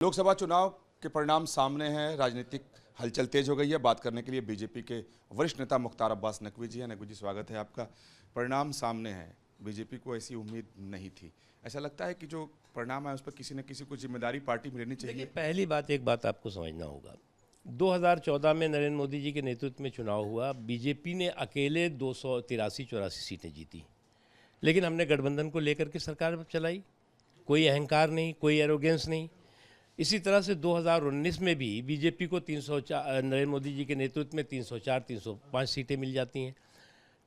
लोकसभा चुनाव के परिणाम सामने हैं, राजनीतिक हलचल तेज हो गई है। बात करने के लिए बीजेपी के वरिष्ठ नेता मुख्तार अब्बास नकवी जी हैं। नकवी जी, स्वागत है आपका। परिणाम सामने है, बीजेपी को ऐसी उम्मीद नहीं थी। ऐसा लगता है कि जो परिणाम है उस पर किसी न किसी को जिम्मेदारी पार्टी में लेनी चाहिए। पहली बात, एक बात आपको समझना होगा, 2014 में नरेंद्र मोदी जी के नेतृत्व में चुनाव हुआ। बीजेपी ने अकेले 283-84 सीटें जीती, लेकिन हमने गठबंधन को लेकर के सरकार चलाई। कोई अहंकार नहीं, कोई एरोगेंस नहीं। इसी तरह से 2019 में भी बीजेपी को 304, नरेंद्र मोदी जी के नेतृत्व में 304-305 सीटें मिल जाती हैं।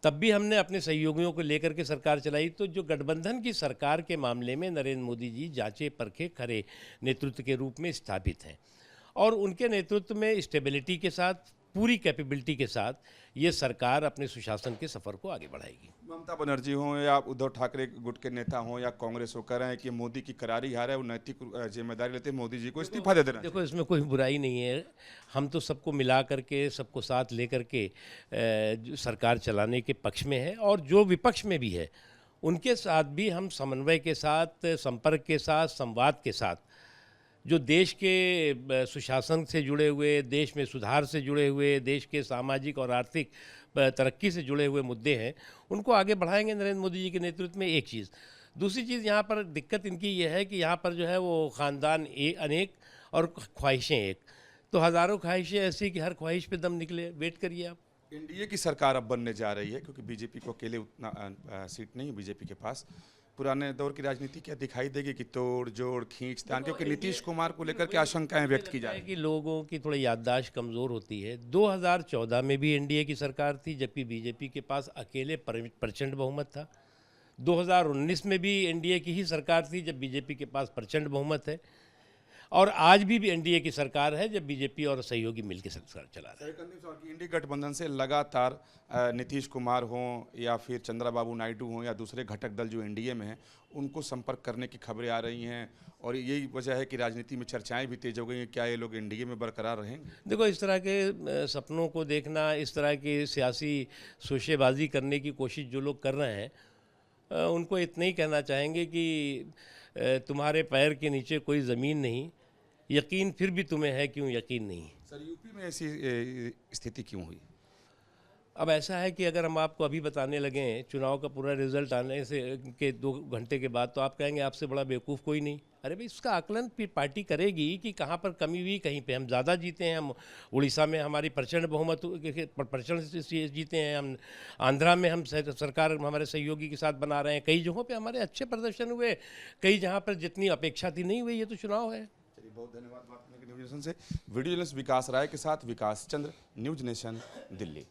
तब भी हमने अपने सहयोगियों को लेकर के सरकार चलाई। तो जो गठबंधन की सरकार के मामले में नरेंद्र मोदी जी जांचे परखे खरे नेतृत्व के रूप में स्थापित हैं, और उनके नेतृत्व में स्टेबिलिटी के साथ, पूरी कैपेबिलिटी के साथ ये सरकार अपने सुशासन के सफ़र को आगे बढ़ाएगी। ममता बनर्जी हों या उद्धव ठाकरे गुट के नेता हों या कांग्रेस हो, कह रहे हैं कि मोदी की करारी हार है, वो नैतिक जिम्मेदारी लेते हैं, मोदी जी को इस्तीफा दे देना। देखो, इसमें कोई बुराई नहीं है। हम तो सबको मिला करके, सबको साथ लेकर के सरकार चलाने के पक्ष में है, और जो विपक्ष में भी है उनके साथ भी हम समन्वय के साथ, संपर्क के साथ, संवाद के साथ, जो देश के सुशासन से जुड़े हुए, देश में सुधार से जुड़े हुए, देश के सामाजिक और आर्थिक तरक्की से जुड़े हुए मुद्दे हैं, उनको आगे बढ़ाएंगे नरेंद्र मोदी जी के नेतृत्व में। एक चीज़। दूसरी चीज़, यहाँ पर दिक्कत इनकी ये है कि यहाँ पर जो है वो ख़ानदान अनेक और ख्वाहिशें एक। तो हज़ारों ख्वाहिशें ऐसी कि हर ख्वाहिश पे दम निकले। वेट करिए आप। एनडीए की सरकार अब बनने जा रही है, क्योंकि बीजेपी को अकेले उतना सीट नहीं है बीजेपी के पास। पुराने दौर की राजनीति क्या दिखाई देगी कि तोड़ जोड़ खींचतान, क्योंकि नीतीश कुमार को लेकर के आशंकाएं व्यक्त की जा रही है कि लोगों की थोड़ी याददाश्त कमज़ोर होती है। 2014 में भी एनडीए की सरकार थी, जबकि बीजेपी के पास अकेले प्रचंड बहुमत था। 2019 में भी एनडीए की ही सरकार थी, जब बीजेपी के पास प्रचंड बहुमत है। और आज भी एनडीए की सरकार है, जब बीजेपी और सहयोगी मिलकर सरकार चला रहे हैं। इंडी गठबंधन से लगातार नीतीश कुमार हों या फिर चंद्रबाबू नायडू हों या दूसरे घटक दल जो एनडीए में हैं, उनको संपर्क करने की खबरें आ रही हैं, और यही वजह है कि राजनीति में चर्चाएं भी तेज हो गई हैं। क्या ये लोग एनडीए में बरकरार रहेंगे? देखो, इस तरह के सपनों को देखना, इस तरह की सियासी शोशेबाजी करने की कोशिश जो लोग कर रहे हैं, उनको इतना ही कहना चाहेंगे कि तुम्हारे पैर के नीचे कोई ज़मीन नहीं, यकीन फिर भी तुम्हें है, क्यों यकीन नहीं। सर, यूपी में ऐसी स्थिति क्यों हुई? अब ऐसा है कि अगर हम आपको अभी बताने लगें चुनाव का पूरा रिजल्ट आने से के 2 घंटे के बाद, तो आप कहेंगे आपसे बड़ा बेवकूफ़ कोई नहीं। अरे भाई, इसका आकलन फिर पार्टी करेगी कि कहाँ पर कमी हुई, कहीं पे हम ज़्यादा जीते हैं। हम उड़ीसा में हमारी प्रचंड बहुमत प्रचंड से जीते हैं। हम आंध्रा में हम सरकार हमारे सहयोगी के साथ बना रहे हैं। कई जगहों पे हमारे अच्छे प्रदर्शन हुए, कई जहाँ पर जितनी अपेक्षा थी नहीं हुई। ये तो चुनाव है। चलिए, बहुत धन्यवाद बात करने के न्यूज नेशन से। वीडियो जर्नलिस्ट विकास राय के साथ विकास चंद्र, न्यूज नेशन, दिल्ली।